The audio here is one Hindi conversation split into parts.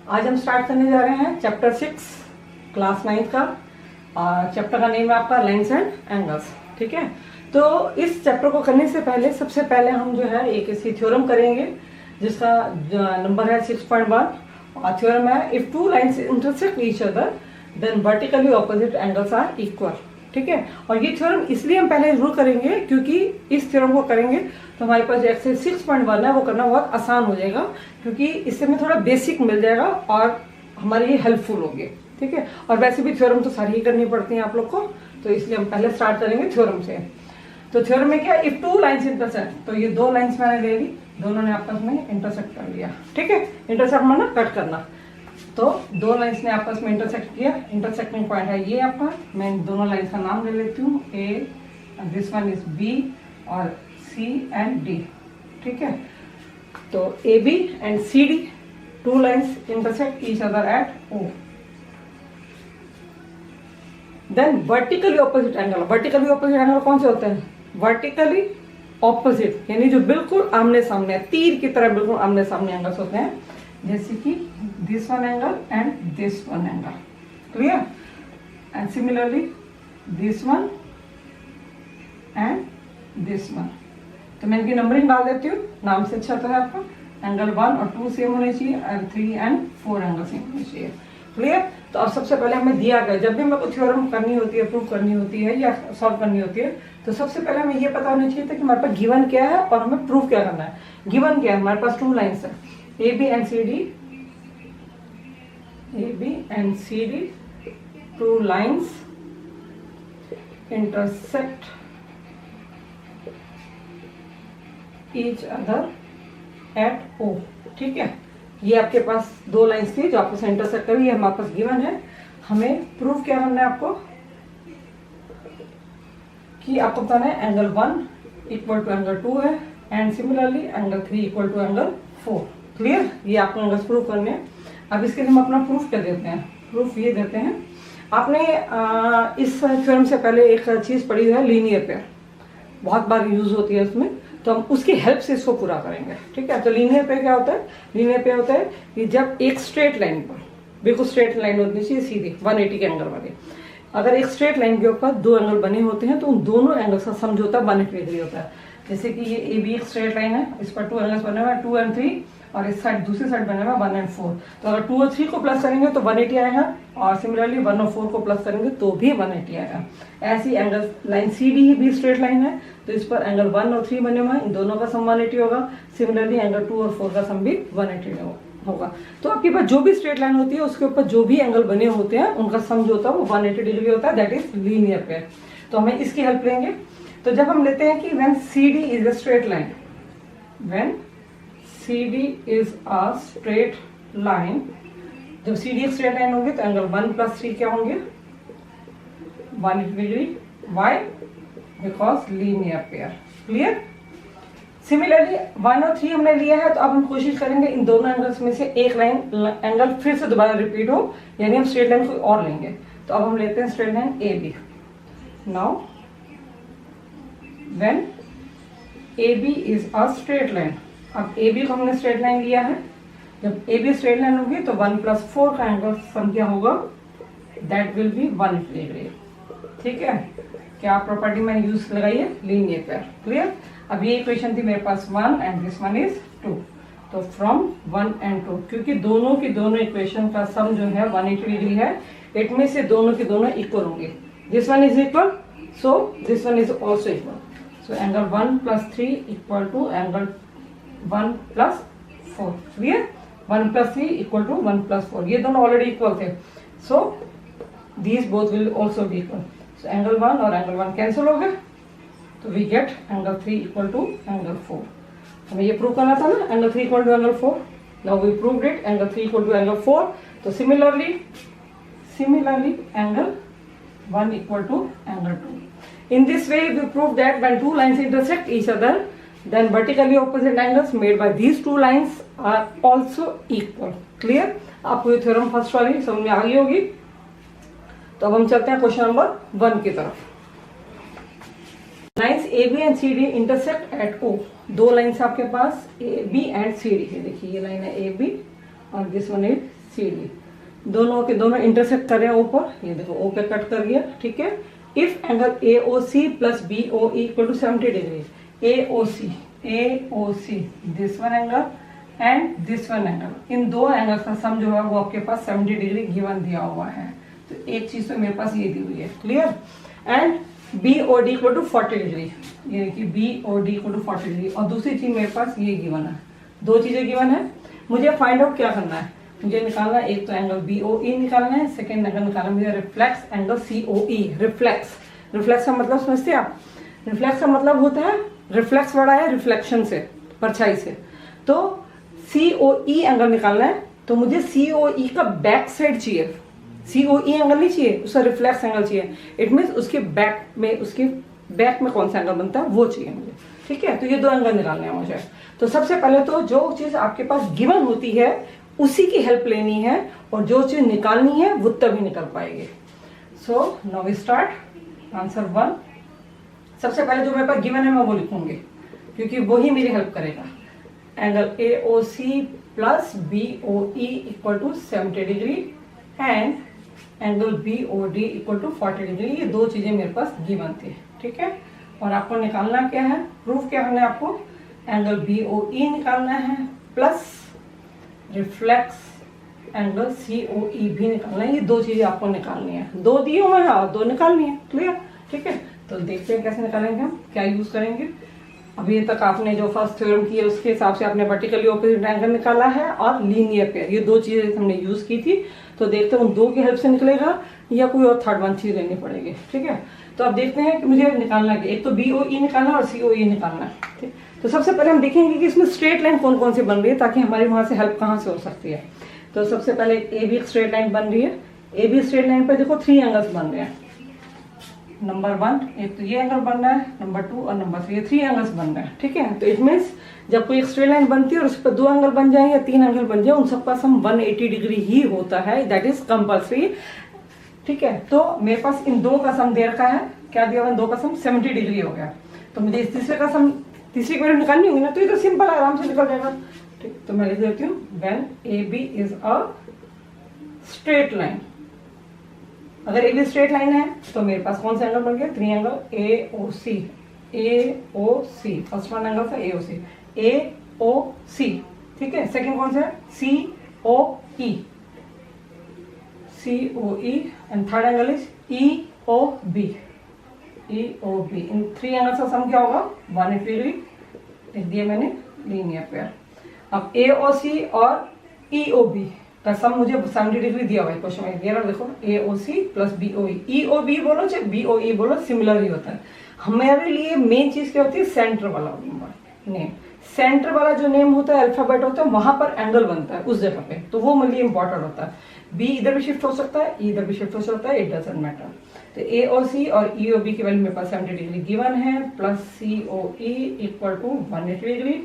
आज हम स्टार्ट करने जा रहे हैं चैप्टर 6 क्लास 9 का। चैप्टर का नेम है आपका लाइन्स एंड एंगल्स। ठीक है, तो इस चैप्टर को करने से पहले सबसे पहले हम जो है एक ऐसी थ्योरम करेंगे जिसका नंबर है 6.1 और थ्योरम है if two lines intersect each other then vertically opposite angles are equal. ठीक है, और ये थ्योरम इसलिए हम पहले जरूर करेंगे क्योंकि इस थ्योरम को करेंगे तो हमारे पास जो एक्सरसाइज 6.1 है वो करना बहुत आसान हो जाएगा, क्योंकि इससे में थोड़ा बेसिक मिल जाएगा और हमारे लिए हेल्पफुल होगी। ठीक है, और वैसे भी थ्योरम तो सारी ही करनी पड़ती है आप लोग को, तो इसलिए हम पहले स्टार्ट करेंगे थ्योरम से। तो थ्योरम में क्या, इफ टू लाइन्स इंटरसेक्ट, तो ये दो लाइन्स मैंने ले ली, दोनों ने आपस में इंटरसेक्ट कर लिया। ठीक है, इंटरसेक्ट माना कट करना, तो दो लाइन्स ने आपस में इंटरसेक्ट किया। इंटरसेक्टिंग पॉइंट है ये आपका, मैं दोनों लाइन्स का नाम ले लेती हूँ, A this one is B और सी एंड डी। ठीक है, तो A B and C D two lines intersect each other at O. Then vertically opposite angle, vertically opposite angle कौन से होते हैं, वर्टिकली ऑपोजिट यानी जो बिल्कुल आमने सामने, तीर की तरह बिल्कुल आमने सामने एंगल्स होते हैं, जैसे कि this one angle and this one angle. Clear, and similarly this one and this one. तो मैं इनकी नंबरिंग डाल देती हूँ, नाम से अच्छा तो है आपका, एंगल 1 और 2 सेम होने चाहिए एंड 3 एंड 4 एंगल सेम होने चाहिए। क्लियर, तो अब सबसे पहले हमें दिया गया, जब भी मेरे को थ्योरम करनी होती है, प्रूव करनी होती है या सॉल्व करनी होती है, तो सबसे पहले हमें ये पता होना चाहिए था कि हमारे पास गिवन क्या है और हमें प्रूव क्या करना है। गिवन क्या है, हमारे पास टू लाइन्स है, A B and C D, A B and C D two lines intersect each other at O. ठीक है, ये आपके पास दो लाइन्स थी जो आपस में इंटरसेक्ट करी, ये हमारे पास गिवन है। हमें प्रूफ क्या करना है आपको, कि आपको बताना है एंगल 1 इक्वल टू एंगल 2 है and similarly angle 3 equal to angle 4। Clear, ये आपको एंगल्स प्रूफ करने हैं। अब इसके लिए हम अपना प्रूफ क्या देते हैं, प्रूफ ये देते हैं, आपने इस थ्योरम से पहले एक चीज पढ़ी है लीनियर पेयर, बहुत बार यूज होती है उसमें, तो हम उसकी हेल्प से इसको पूरा करेंगे। ठीक है, तो लीनियर पेयर क्या होता है, लीनियर पेयर होता है कि जब एक स्ट्रेट लाइन पर, बिल्कुल स्ट्रेट लाइन होनी चाहिए सीधी 180 के एंगल वाली, अगर एक स्ट्रेट लाइन के ऊपर दो एंगल बने होते हैं तो उन दोनों एंगल्स का समझौता 180 डिग्री होता है। जैसे कि ये ए बी एक स्ट्रेट लाइन है, इस पर टू एंगल्स बने हुए हैं 2 एंड 3, और इस साइड दूसरी साइड बने हुए 1 एंड 4। तो अगर 2 और 3 को प्लस करेंगे तो 180 आएगा, और सिमिलरली 1 और 4 को प्लस करेंगे तो भी 180 आएगा। ऐसी एंगल लाइन सी डी भी स्ट्रेट लाइन है, तो इस पर एंगल 1 और 3 बने हुए हैं, इन दोनों का सम 180 होगा। सिमिलरली एंगल 2 और 4 का सम भी 180 होगा। तो आपके पास जो भी स्ट्रेट लाइन होती है उसके ऊपर जो भी एंगल बने होते हैं उनका सम जो होता है वो 180 डिग्री होता है, दैट इज लीनियर पेयर। तो हमें इसकी हेल्प लेंगे। तो जब हम लेते हैं कि when C D is a straight line, when CD is a straight line, जब CD एक स्ट्रेट लाइन होगी तो एंगल 1 + 3 क्या होंगे, 180 degree. Why, because linear pair. Clear, similarly 1 और 3 हमने लिया है, तो अब हम कोशिश करेंगे इन दोनों एंगल्स में से एक लाइन एंगल फिर से दोबारा रिपीट हो, यानी हम स्ट्रेट लाइन कोई और लेंगे। तो अब हम लेते हैं straight line A B. Now when A B is a straight line, अब ए बी को हमने स्ट्रेट लाइन लिया है, जब ए बी स्ट्रेट लाइन होगी तो 1 + 4 का एंगल सम क्या होगा, दैट विल बी 180 डिग्री। ठीक है, क्या प्रॉपर्टी मैंने यूज लगाई है, लीनियर पेयर। क्लियर, अब ये इक्वेशन थी मेरे पास 1 एंड दिस वन इज 2, तो फ्रॉम 1 एंड 2, क्योंकि दोनों की दोनों इक्वेशन का सम जो है 180 डिग्री है, इट में से दोनों की दोनों इक्वल होंगे। This one is equal, so this one is also equal. So angle 1 + 3 equal to angle 1 + 4। Clear, 1 + 3 equal to 1 + 4, ये दोनों ऑलरेडी इक्वल थे, so these both will also be equal. So angle 1 और एंगल 1 कैंसिल हो गए, तो we get angle 3 equal to angle 4। हमें ये प्रूव करना था ना, angle 3 equal to angle 4। Now we proved it, angle 3 equal to angle 4। तो similarly angle 1 equal to angle 2। In this way, we prove that when two lines intersect each other, then vertically opposite angles made by these two lines are also equal. Clear? आपको ये थ्योरम फर्स्ट वाली समझ में आ गई होगी। तो अब हम चलते हैं क्वेश्चन नंबर 1 की तरफ। Lines A B and C D intersect at O. दो लाइन्स आपके पास A B and C D है, देखिए ये लाइन है ए बी और दिस वन इज CD, दोनों के दोनों इंटरसेक्ट कर रहे हैं ऊपर, ये देखो O पे कट कर गया, ठीक है। If angle AOC plus BOE equal to 70 degree, AOC this one angle and this one angle, इन दो एंगल का सम जो है वो आपके पास 70 डिग्री गिवन दिया हुआ है। तो एक चीज तो मेरे पास ये दी हुई है, clear. And BOD equal to 40 degree, ये देखिए BOD इक्वल टू 40 डिग्री, और दूसरी चीज मेरे पास ये गिवन है, दो चीजें गिवन है। मुझे फाइंड आउट क्या करना है, मुझे निकालना है एक तो एंगल BOE निकालना है, सेकेंड एंगल निकालना है मुझे रिफ्लेक्स एंगल COE। रिफ्लेक्स का मतलब समझते हैं आप? रिफ्लेक्स का मतलब होता है, रिफ्लेक्स बड़ा है रिफ्लेक्शन से, परछाई से। तो COE एंगल निकालना है, तो मुझे COE का बैक साइड चाहिए, COE एंगल नहीं चाहिए, उसका रिफ्लेक्स एंगल चाहिए। इट मीन्स उसके बैक में कौन सा एंगल बनता है वो चाहिए मुझे, ठीक है। तो ये दो एंगल निकालने हैं मुझे। तो सबसे पहले तो जो चीज आपके पास गिवन होती है उसी की हेल्प लेनी है, और जो चीज निकालनी है वो तभी निकल पाएगी। So now we start answer 1। सबसे पहले जो मेरे पास गिवन है मैं वो लिखूंगी, क्योंकि वो ही मेरी हेल्प करेगा। Angle AOC plus BOE equal to 70 degree and angle BOD equal to 40 degree, ये दो चीजें मेरे पास गिवन थी, ठीक है। और आपको निकालना क्या है, प्रूफ क्या करना है आपको, एंगल BOE निकालना है प्लस रिफ्लेक्स एंगल COE भी निकालना है। ये दो चीजें आपको निकालनी है, दो दिए हुए हैं और दो निकालनी है, क्लियर, ठीक है। तो देखते हैं कैसे निकालेंगे हम, क्या यूज करेंगे। अभी तक आपने जो फर्स्ट थ्योरम की है उसके हिसाब से आपने वर्टिकली ऑपोजिट एंगल निकाला है और लीनियर पेयर, ये दो चीजें हमने यूज की थी। तो देखते हैं उन दो की हेल्प से निकलेगा या कोई और थर्ड वन चीज लेनी पड़ेगी, ठीक है। तो अब देखते हैं कि मुझे निकालना है, एक तो BOE निकालना और COE निकालना है, ठीक। तो सबसे पहले हम देखेंगे कि इसमें स्ट्रेट लाइन कौन कौन सी बन रही है, ताकि हमारी वहां से हेल्प कहाँ से हो सकती है। तो सबसे पहले AB स्ट्रेट लाइन बन रही है। AB स्ट्रेट लाइन पर देखो 3 एंगल्स बन रहे हैं। नंबर 1 एक तो ये एंगल बन रहा है, नंबर 2 और नंबर 3, ये 3 एंगल्स बन रहे हैं, ठीक है। तो इट मीन्स जब कोई एक स्ट्रेट लाइन बनती है और उस पर 2 एंगल बन जाए या 3 एंगल बन जाए, उन सबका सम 180 डिग्री ही होता है, दैट इज कंपल्सरी, ठीक है। तो मेरे पास इन दो का सम दे रखा है, क्या दिया हुआ, इन दो का सम 70 डिग्री हो गया। तो मुझे इस तीसरे का सम, तीसरी की वैल्यू निकालनी होगी ना, तो ये तो सिंपल आराम से निकल जाएगा, ठीक। तो मैं लिख देती हूँ when AB is a straight line. अगर AB स्ट्रेट लाइन है तो मेरे पास कौन सा एंगल बन गया, 3 angle AOC, first one angle था AOC, ठीक है। सेकंड कौन सा है, COE and third angle is EOB। In 3 angles का सम क्या होगा, 180 डिग्री, लिख दिया मैंने लीनियर पेयर। अब AOC और EOB का सम मुझे 70 डिग्री दिया हुआ है क्वेश्चन में, ये देखो AOC प्लस BOE, EOB बोलो चाहे BOE बोलो सिमिलर ही होता है। हमारे लिए मेन चीज क्या होती है, सेंटर वाला नेम। सेंटर वाला जो नेम होता है, अल्फाबेट होता है, वहां पर एंगल बनता है उस जगह पे, तो वो मेरे लिए इंपॉर्टेंट होता है। B इधर भी शिफ्ट हो सकता है, E इधर भी शिफ्ट हो सकता है, इट डजंट मैटर। तो AOC और EOB की वैल्यू मेरे पास 70 डिग्री गिवन है, plus COE equal to 180 degree.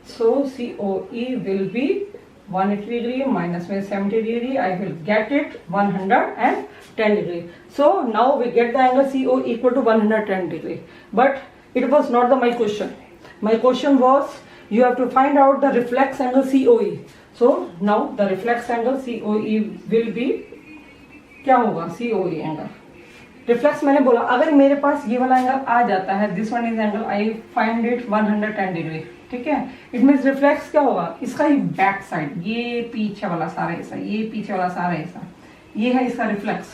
So COE will be 180 degree minus में 70 degree, I will get it 110 degree. So now we get the angle CO equal to 110 degree. But it was not my question. My question was you have to find out the reflex angle COE. So now the reflex angle COE will be क्या होगा, COE एंगल। रिफ्लेक्स मैंने बोला अगर मेरे पास ये वाला एंगल आ जाता है, this one is angle, I find it 110 degree, ठीक है। इट मीन्स रिफ्लेक्स क्या होगा, इसका ही बैक साइड, ये पीछे वाला सारा हिस्सा, ये पीछे वाला सारा हिस्सा, ये है इसका रिफ्लेक्स,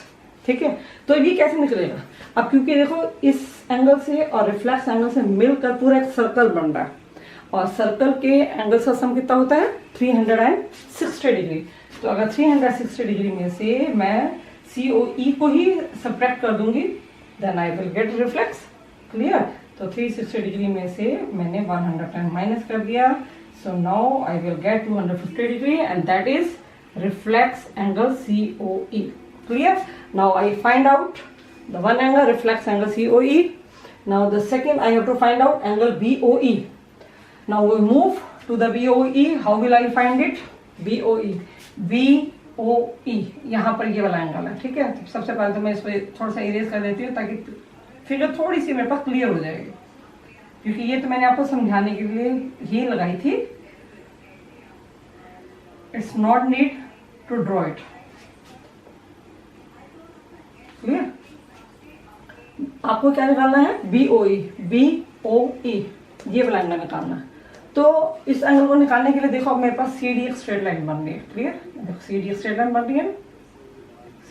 ठीक है। तो ये कैसे निकलेगा, अब क्योंकि देखो इस एंगल से और रिफ्लेक्स एंगल से मिलकर पूरा एक सर्कल बन रहा है, और सर्कल के एंगल का सम कितना होता है, 360 डिग्री। तो अगर 360 डिग्री में से मैं COE को ही सब्ट्रैक्ट कर दूंगी, then I will get reflex, clear. तो 360 डिग्री में से मैंने 110 माइनस कर दिया, so now I will get 250 degree and that is reflex angle COE, clear. Now I find out the one angle reflex angle COE. Now the second I have to find out angle BOE. Now we move to the BOE. How will I find it? BOE यहाँ पर ये वाला एंगल है, ठीक है। तो सबसे पहले तो मैं इस पर थोड़ा सा इरेज कर देती हूँ ताकि फिगर थोड़ी सी मेरे पास क्लियर हो जाएगी, क्योंकि ये तो मैंने आपको समझाने के लिए ही लगाई थी। It's not need to draw it. Clear? आपको क्या निकालना है? BOE, BOE ये वाला एंगल निकालना है। तो इस एंगल को निकालने के लिए देखो अब मेरे पास CD एक स्ट्रेट लाइन बन रही है। क्लियर? देखो CD एक स्ट्रेट लाइन बन रही है,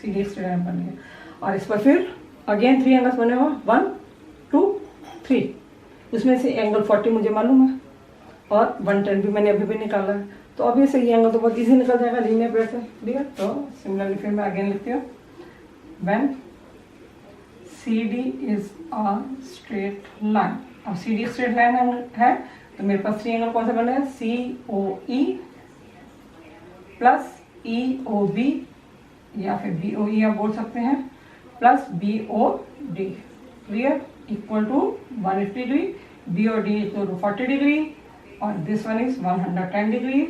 CD एक स्ट्रेट लाइन बन रही है, और इस पर फिर अगेन 3 एंगल्स बने हुए, 1 2 3। उसमें से एंगल 40 मुझे मालूम है और 110 भी मैंने अभी भी निकाला है। तो अभी से ये एंगल तो बहुत इजी निकल जाएगा लीनियर पेयर से। क्लियर? तो सिमिलरली फिर मैं अगेन लिखती हूँ, when CD is a straight line. अब CD स्ट्रेट लाइन है तो मेरे पास 3 एंगल कौन से बने हैं? COE प्लस EOB या फिर BOE आप बोल सकते हैं, plus BOD। Clear? Equal to 180 degree, BOD equal to 40 degree, और this one is 110 degree.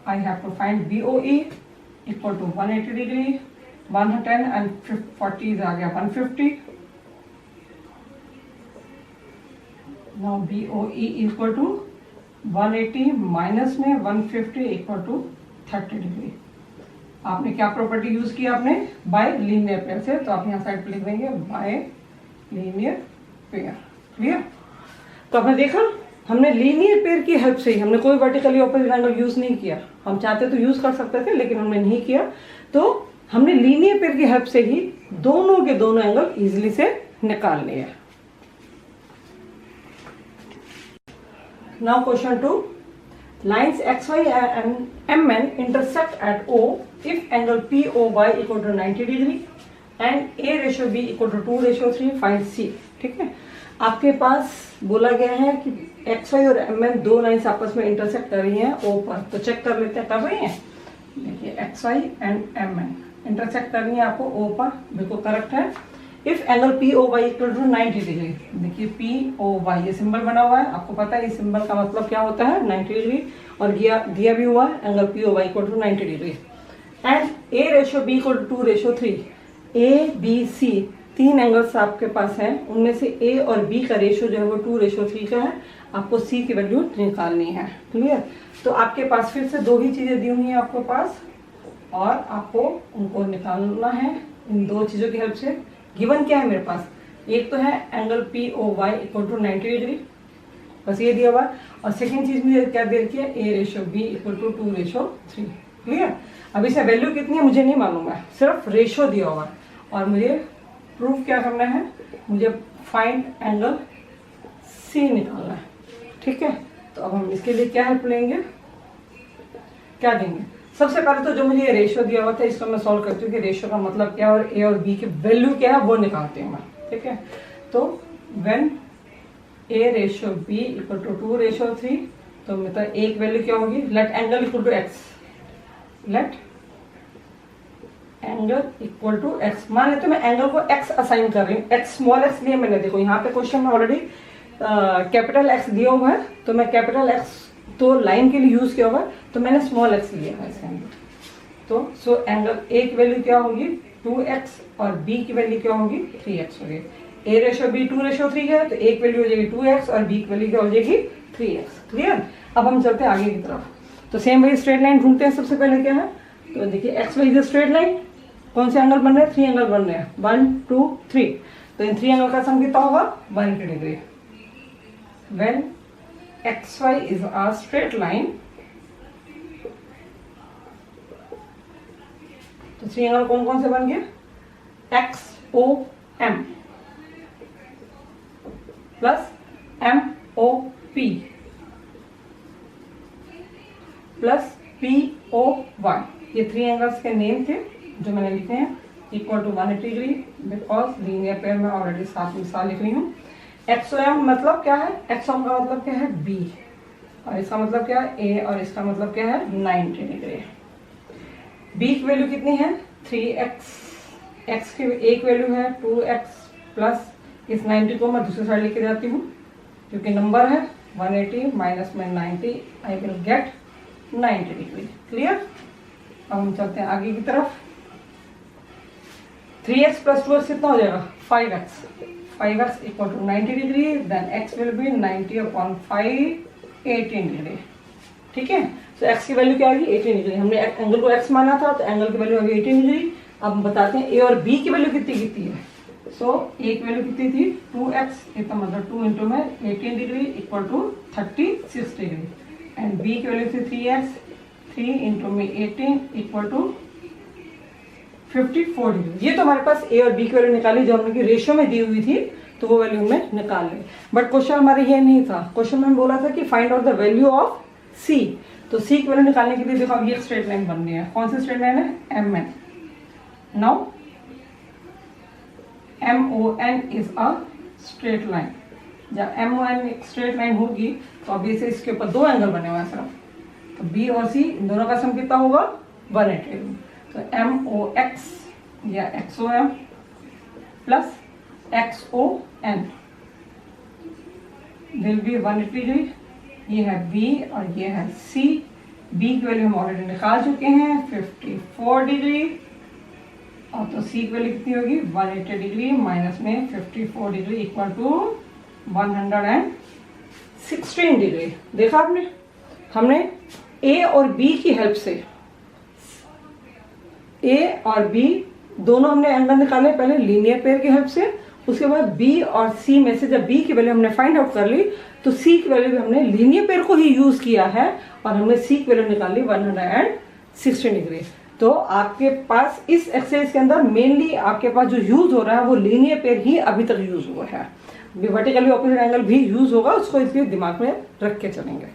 I have to find BOE equal to 180 degree, 110 and 40 आ गया 150। Now BOE equal to 180 minus में 150 इक्वल टू 30 डिग्री। आपने क्या प्रॉपर्टी यूज की? आपने बाय लीनियर पेयर से, तो आप यहाँ साइड पे लिख देंगे बाय लीनियर पेयर। क्लियर? तो आपने देखा हमने लीनियर पेयर की हेल्प से ही, हमने कोई वर्टिकली ऑपोजिट एंगल यूज नहीं किया। हम चाहते तो यूज कर सकते थे लेकिन हमने नहीं किया। तो हमने लीनियर पेयर की हेल्प से ही दोनों के दोनों एंगल इजिली से निकाल लिए। Now question 2. Lines XY and MN intersect at O if angle POY equal to 90 degree and A ratio B equal to 2:3. Find C. ठीक है? आपके पास बोला गया है कि XY और MN दो लाइन्स आपस में इंटरसेक्ट कर रही हैं O पर। तो चेक कर लेते हैं कर रही हैं। देखिए XY एंड MN इंटरसेक्ट कर रही हैं आपको O पर, बिल्कुल करेक्ट है। If angle POY equal to 90 degree, देखिए POY ये सिंबल बना हुआ है, आपको पता है इस सिंबल का मतलब क्या होता है? 90 डिग्री, और दिया भी हुआ है angle POY equal to 90 degree, and A ratio B equal to 2:3। ABC 3 angles आपके पास हैं, उनमें से A और B का रेशो जो है वो 2:3 का है। आपको C की वैल्यू निकालनी है। क्लियर? तो आपके पास फिर से दो ही चीजें दी हुई हैं आपके पास, और आपको उनको निकालना है इन दो चीजों की हेल्प से। गिवन क्या है मेरे पास? एक तो है angle POY equal to 90 degree, बस ये दिया हुआ, और सेकेंड चीज मुझे क्या दे रखी है? A ratio B equal to 2:3। Clear? अब इसमें वैल्यू कितनी है मुझे नहीं मालूम है, सिर्फ रेशो दिया हुआ है, और मुझे प्रूफ क्या करना है? मुझे फाइंड एंगल C निकालना है। ठीक है? तो अब हम इसके लिए क्या हेल्प लेंगे, क्या देंगे? सबसे पहले तो जो मुझे ये रेशियो दिया हुआ था इसको मैं सॉल्व करती हूँ कि रेशियो का मतलब क्या है और A और B की वैल्यू क्या है वो निकालती हूँ मैं। ठीक है? तो when A ratio B equal to 2:3, तो मतलब एक वैल्यू क्या होगी? Let angle equal to X, let angle equal to X। मान लेते मैं एंगल को X असाइन कर रही हूँ, X स्मॉल x लिए मैंने, देखो यहाँ पे क्वेश्चन में ऑलरेडी कैपिटल X दिया हुआ है, तो मैं कैपिटल X तो लाइन के लिए यूज किया होगा, तो मैंने स्मॉल x लिया है इसके अंदर। तो सो एंगल A की वैल्यू क्या होगी? 2x, और B की वैल्यू क्या होगी? 3x होगी। A रेशो B 2:3 है, तो एक वैल्यू हो जाएगी 2x और B की वैल्यू क्या हो जाएगी? 3x। क्लियर? अब हम चलते हैं आगे की तरफ। तो सेम वही स्ट्रेट लाइन ढूंढते हैं। सबसे पहले क्या है? तो देखिए XY इज स्ट्रेट लाइन, कौन से एंगल बन रहे हैं? 3 एंगल बन रहे हैं, 1 2 3। तो इन 3 एंगल का सम कितना होगा? 180 degree. When XY is a straight line, तो 3 एंगल कौन कौन से बन गए? XOM plus MOP plus POY। ये 3 एंगल्स के नेम थे जो मैंने लिखे हैं, equal to 180 degree, because linear pair में ऑलरेडी 7 मिसाल लिख रही हूँ। XOM मतलब क्या है? XOM का मतलब क्या है? B, और इसका मतलब क्या है? A, और इसका मतलब क्या है? 90 डिग्री। B की वैल्यू कितनी है? 3x, x की एक वैल्यू है 2x, प्लस इस 90 को मैं दूसरी साइड लेके जाती हूँ क्योंकि नंबर है 180 माइनस में 90, आई विल गेट 90 डिग्री। क्लियर? अब हम चलते हैं आगे की तरफ। 3x प्लस 2x कितना हो जाएगा? 5x। 5x equal to 90 degree, then x will be 90 upon 5, 18 degree. ठीक है। तो एक्स की वैल्यू क्या आएगी 18 डिग्री, हमने एंगल को एक्स माना था तो एंगल की वैल्यू आएगी 18 डिग्री। अब हम बताते हैं ए और बी की वैल्यू कितनी कितनी है। सो ए की वैल्यू कितनी थी 2x, इसका मतलब 2 इंटू में 18 degree equal to 36 degree, and B की वैल्यू थी 3x, 3 इंटू में 18 इक्वल टू 54 डिग्री। ये तो हमारे पास ए और बी की वैल्यू निकाली जो हमने की रेशियो में दी हुई थी, तो वो वैल्यू हमें निकाल ली। बट क्वेश्चन हमारे ये नहीं था, क्वेश्चन में बोला था कि find out the value of C. तो सी की वैल्यू निकालने के लिए देखो अब ये स्ट्रेट लाइन बन रही है, कौन सी स्ट्रेट लाइन है MN। Now MON is a straight line. जब MON एक स्ट्रेट लाइन होगी तो अभी से इसके ऊपर दो एंगल बने हुए हैं सिर्फ, तो B और C इन दोनों का सम कितना होगा 180 डिग्री। तो MOX या XOM plus XON will be 180 degree. ये है B और ये है C। B की वैल्यू हम ऑलरेडी निकाल चुके हैं 54 डिग्री, और तो C की वैल्यू कितनी होगी 180 डिग्री माइनस में 54 डिग्री इक्वल टू 116 डिग्री। देखा आपने, हमने A और B की हेल्प से, A और B दोनों हमने एंगल निकाले पहले लीनियर पेयर की हेल्प से, उसके बाद B और C में से जब B की वैल्यू हमने फाइंड आउट कर ली तो C की वैल्यू भी हमने लीनियर पेयर को ही यूज किया है और हमने C की वैल्यू निकाली 116 डिग्री। तो आपके पास इस एक्सरसाइज के अंदर मेनली आपके पास जो यूज हो रहा है वो लीनियर पेयर ही अभी तक यूज हुआ है। वर्टिकली ऑपोजिट एंगल भी यूज होगा, उसको इसलिए दिमाग में रख के चलेंगे।